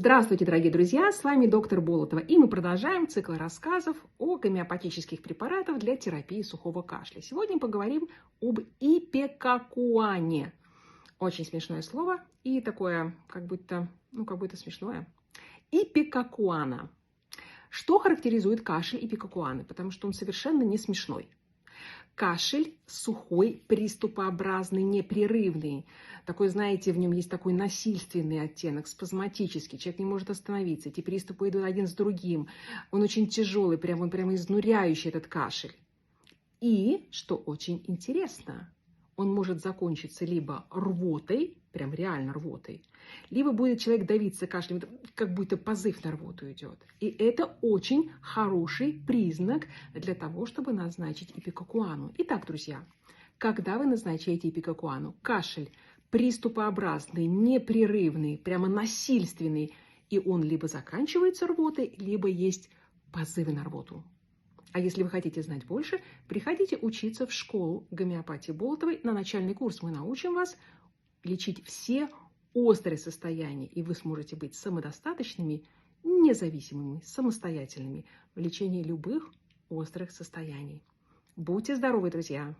Здравствуйте, дорогие друзья! С вами доктор Болотова, и мы продолжаем цикл рассказов о гомеопатических препаратах для терапии сухого кашля. Сегодня мы поговорим об ипекакуане. Очень смешное слово и такое, как будто смешное. Ипекакуана. Что характеризует кашель ипекакуаны? Потому что он совершенно не смешной. Кашель сухой, приступообразный, непрерывный. Такой, знаете, в нем есть такой насильственный оттенок, спазматический. Человек не может остановиться. Эти приступы идут один с другим. Он очень тяжелый, он прямо изнуряющий, этот кашель. И, что очень интересно, он может закончиться либо рвотой, прям реально рвотой, либо будет человек давиться кашлем, как будто позыв на рвоту идет. И это очень хороший признак для того, чтобы назначить ипекакуану. Итак, друзья, когда вы назначаете ипекакуану, кашель приступообразный, непрерывный, прямо насильственный, и он либо заканчивается рвотой, либо есть позывы на рвоту. А если вы хотите знать больше, приходите учиться в школу гомеопатии Болотовой на начальный курс. Мы научим вас лечить все острые состояния, и вы сможете быть самодостаточными, независимыми, самостоятельными в лечении любых острых состояний. Будьте здоровы, друзья!